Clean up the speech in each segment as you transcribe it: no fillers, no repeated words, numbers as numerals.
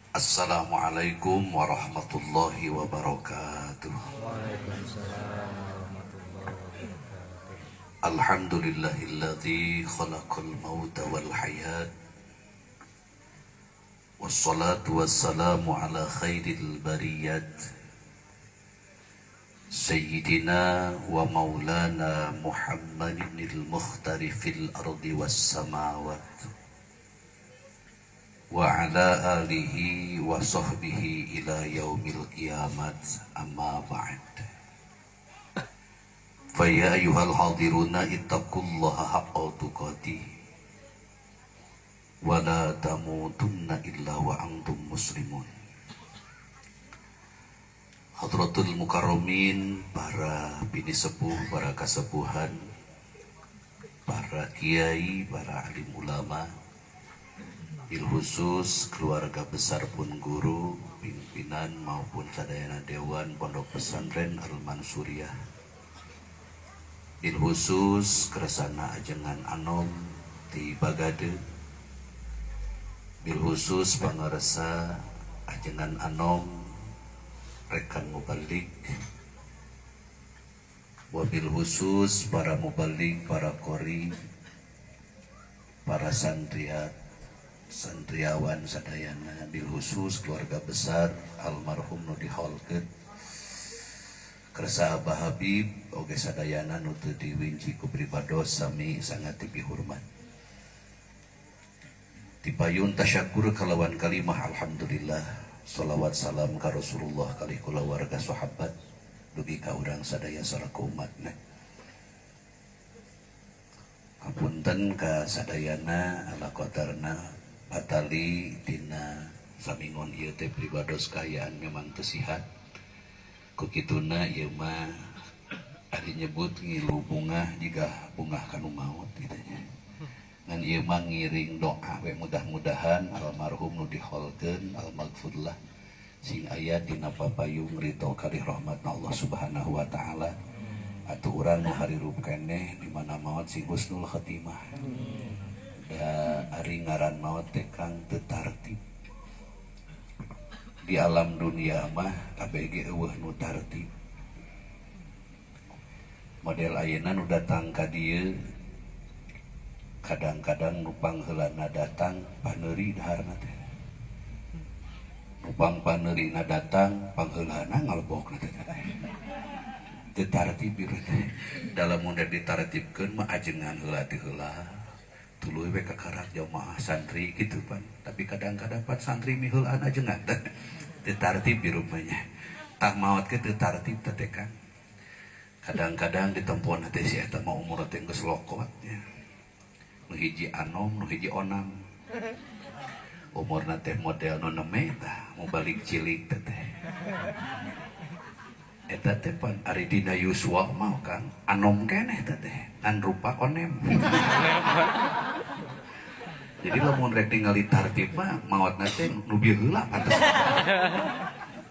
Assalamualaikum warahmatullahi wabarakatuh. Waalaikumsalam warahmatullahi wabarakatuh. Alhamdulillahilladzi khalaqal mauta wal hayat. Wassalatu wassalamu ala khairil bariyat. Sayyidina wa maulana Muhammadinil mukhtari fil ardi was samawat. Wa ala alihi wa sahbihi ila yaumil qiyamat, amma ba'd. Fa ya ayyuhal hadiruna ittaqullaha haqqa tuqatih wa la tamutunna illa wa antum muslimun. Hadratul mukarramin, para bini sepuh, para kasepuhan, para kiai, para alim ulama, bil khusus keluarga besar pun guru, pimpinan maupun sadayana dewan Pondok Pesantren Al-Mansuriyah. Bil khusus keresana ajengan anom di Bagade. Bil khusus pangaresa ajengan anom rekan mubalik. Wabil khusus para mubalik, para kori, para santriawan sadayana, bil khusus keluarga besar almarhum nu diholkeun kersa Abah Habib oge sadayana nu teu diwinci ku pribados sami sangat dipihormat. Dipayun tasyakur kalawan kalimah alhamdulillah, sholawat salam ka Rasulullah kalih kula warga sahabat dugi ka urang sadaya salaku umatna. Hapunten ka sadayana ala qadarna batali dina samingon ieu teh pribados kaayaan memang teu sihat. Ku kituna ieu mah ari nyebut ngilu bungah jiga bungah kanu maut kitu nya. Ngan ieu mah ngiring doa we mudah-mudahan almarhum nu diholkeun almaghfurlah sing aya dina papayung ridho kalih rahmatna Allah Subhanahu wa taala. Atuh urang nu harirup keneh di mana maot sing husnul khatimah. Da ari ngaran maot teh kang teu tartib. Di alam dunia mah kabeh ge eueuh nu tartib. Model ayeuna nu datang ka dieu kadang-kadang nu pangheulana datang paneuri daharna teh. Nu paneurina datang pangheulana ngalbokna teh. Teu tartib ieu teh. Dalam mun ditartibkeun mah ajengan heula teh heula. Tuluy we kakarak jamaah santri gitu pan. Tapi kadang-kadang pat santri miheulan ajengan teh. Teu tartib di rumahnya. Tak maot ke teu tartib teh kan. Kadang-kadang ditempona teh si eta mah umur teh geus lokot nya. Nu hiji anom, nu hiji onam. Umurna teh model nu neme tah, mau balik cilik teh. Eta teh pan ari dina yuswa mah kan anom keneh teh. Kan rupa onem. Jadi lamun rek ningali tartib mah maotna teh nu bieu heula pantes.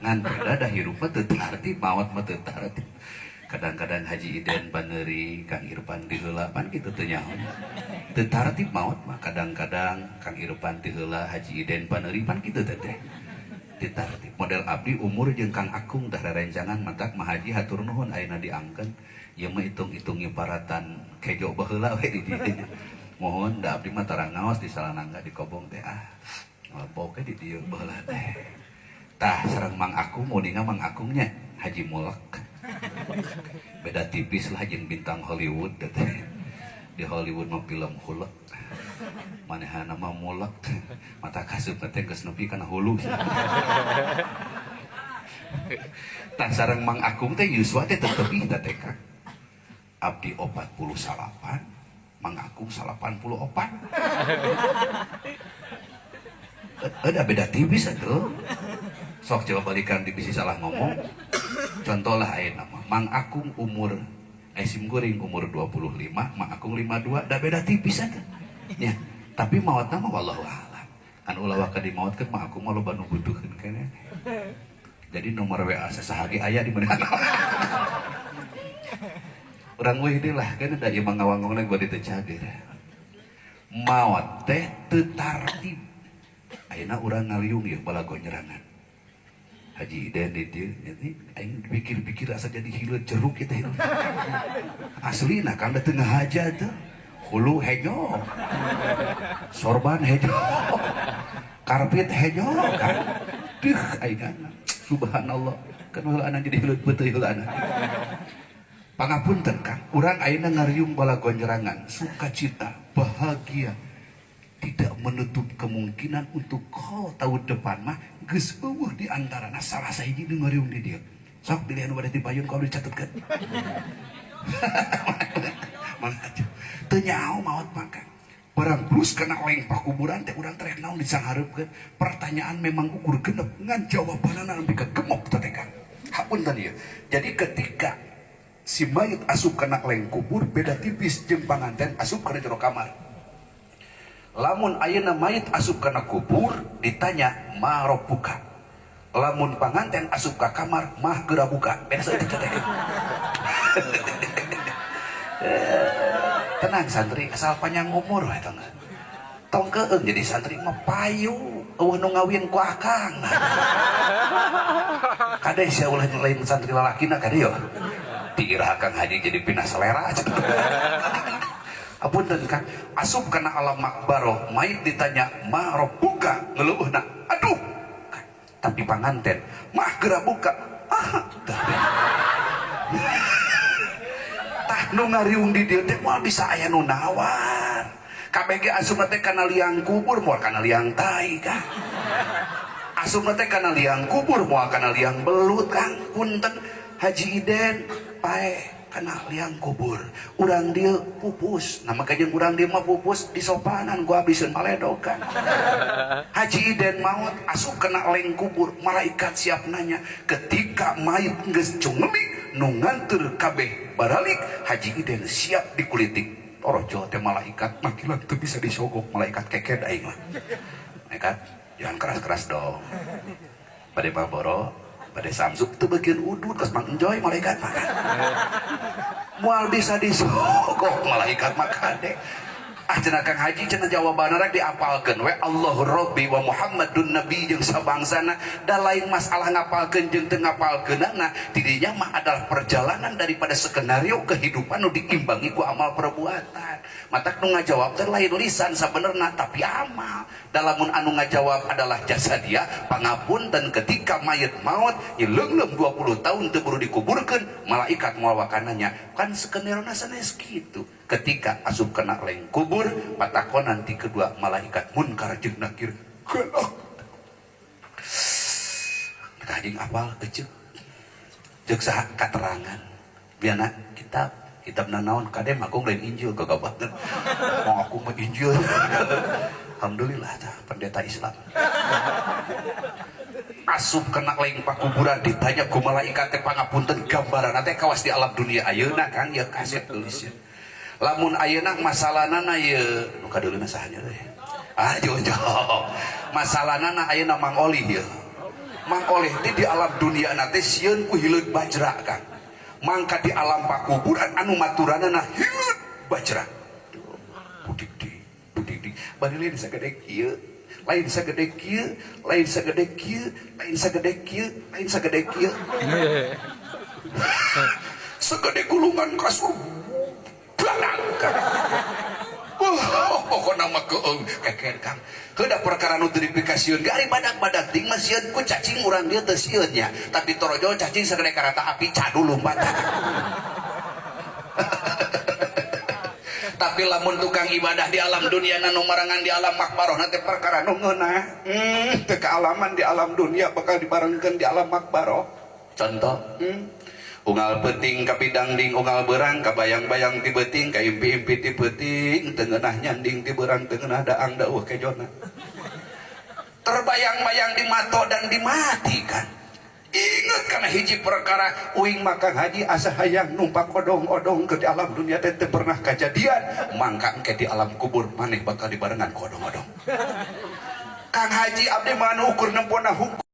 Ngan beda dah hirupna teu tartib, maot mah teu tartib. Kadang-kadang Haji Iden paneuri, Kang Irfan di heula pan kitu teu nyaho. Teu tartib maot mah kadang-kadang Kang Irfan di heula, Haji Iden paneuri pan kitu teh. Teu tartib. Model abdi umur jeung Kang Akung dah rerencangan mantak mah Haji hatur nuhun ayeuna diangkeun. Ieu mah hitung-hitungi paratan kejo baheula we di dieu. Mohon da abdi mah tarang ngaos di Salanangga di Kobong teh ngalpok di dieu baheula teh. Tah sareng Mang Akung mudinga Mang Akungnya Haji Mulek. Beda tipis lah jeung bintang Hollywood teh. Di Hollywood mah film hulek. Manehana mah mulek. Mata kaseup teh geus nepi kana hulu. Tah sareng Mang Akung teh yuswa teh teu teh Kang. Abdi 48, Mang Akung 84. Ada beda tipis atuh. Sok coba balikan divisi salah ngomong. Contoh lah ayeuna mah Mang Akung umur sim kuring umur 25, Mang Akung 52, da beda tipis atuh. Ya, tapi maotna mah wallahu a'lam. Kan ulah waka di maot keun Mang Akung mah loba nu butuhkeun keneh. Jadi nomor WA sasahagi aya di mana. Urang weh lah kan ada ieu mangawangongna gua diteu cager. Maot teh teu tartib. ayeuna urang ngaliung ya balago nyerangan Haji Iden di dia ini aing pikir-pikir asa jadi hileut jeruk kita itu asli nah kan tengah haja tuh hulu hejo sorban hejo karpet hejo kan aing subhanallah kan heulana jadi hileut beuteui heulana pangapunten Kang urang ayeuna ngariung balago nyerangan sukacita bahagia tidak menutup kemungkinan untuk kau tahun depan mah geus eueuh di antarana salah sahiji nu ngariung di dieu. Sok pilihan nu bade dipayun kalau dicatetkeun. Mangaju. Teu nyaho maot maka. Barang plus kena leng pakuburan teh urang terek naon disangarepkeun. Pertanyaan memang ukur genep ngan jawabanana nepi ka gemok teh Kang. Hapunten ieu. Jadi ketika si mayit asup kena leng kubur beda tipis jeung panganten asup kana jero kamar. Lamun ayeuna mayit asup kana kubur ditanya ma rabbuka. Lamun panganten asup ka kamar mah geura buka. Beda saeutik teh. Tenang santri asal panjang umur we tong. Tong keung jadi santri mah payu eueuh nu ngawin ku akang. Kade sia ulah lain santri lalakina kade yo. Dikira Kang Haji jadi pindah selera. Apunten Kang, asup kana alam makbaroh, mayit ditanya, "Ma rabbuka?" Ngeleueuhna, "Aduh." Tapi panganten, "Mah geura buka." Ah, tah nu ngariung di dieu teh moal bisa aya nu nawar. KBG asupna teh kana liang kubur moal kana liang tai Kang. Asupna teh kana liang kubur moal kana liang belut Kang. Punten Haji Iden pae kana liang kubur urang dia pupus nama kajian urang dia mah pupus di sopanan gua habisin maledokan Haji Iden maut asup kena leng kubur malaikat siap nanya ketika mayit geus cunglemik nu nganteur kabeh baralik Haji Iden siap dikulitik torojo teh malaikat makilan teu bisa disogok malaikat keked aing mah malaikat jangan keras-keras dong bade baboro pada samsuk itu bagian udut kas mang enjoy malaikat makan mual bisa disogok malaikat makan deh cenah Kang Haji cenah jawabanna rek diapalkeun we Allahu Rabbi wa Muhammadun Nabi jeung sabangsana da lain masalah ngapalkeun jeung teu ngapalkeunana tidinya mah adalah perjalanan daripada skenario kehidupan nu diimbangi ku amal perbuatan matak nu ngajawab teh lain lisan sabenerna tapi amal dalamun anu ngajawab adalah jasa dia pangapunten ketika mayit maut leungeum 20 tahun teu buru dikuburkeun malaikat moal wakananya kan skenario-na sanes kitu ketika asup kena leng kubur patakon nanti kedua malaikat munkar jeung nakir geuleuh kajing apal eceu jeung saha katerangan biana kitab naon kade magung lain Injil gagabatna mau aku mah Injil alhamdulillah tah pendeta Islam asup kena leng pakuburan ditanya ku malaikat teh pangapunten gambaran teh kawas di alam dunia ayeuna kan ya kaset tulisnya lamun ayeuna masalahna ye nu kadeulina sahanya teh jojo masalahna ayeuna Mang Oli ye Mang Oli teh di alam dunia teh sieun ku hileud bajra Kang mangka di alam pakuburan anu maturanana hileud bajra budik bari lain sagede kieu lain sagede kieu lain sagede kieu lain sagede kieu lain sagede kieu sagede gulungan kasur balang Kang pokokna mah keung keker Kang heuda perkara nu teu dipikasieun ge ari badak-badak ting mah sieun ku cacing urang dieu teu sieun nya tapi torojo cacing sagede karata api cadu lumpat tapi lamun tukang ibadah di alam dunia nu marangan di alam makbaroh nanti perkara nu ngeunah teu kaalaman di alam dunia bakal dibarengkeun di alam makbaroh contoh unggal peuting ka pidangding unggal beurang ka bayang-bayang ti beuting ka impi-impi ti peuting teu ngeunah nyanding ti beurang teu ngeunah daang dauh kejona terbayang-bayang di mato dan dimati kan ingat karena hiji perkara uing Kang Haji asa hayang numpak odong-odong ke di alam dunia teh teu pernah kejadian mangka engke di alam kubur maneh bakal dibarengan ku odong-odong Kang Haji abdi mah ukur nempona hukum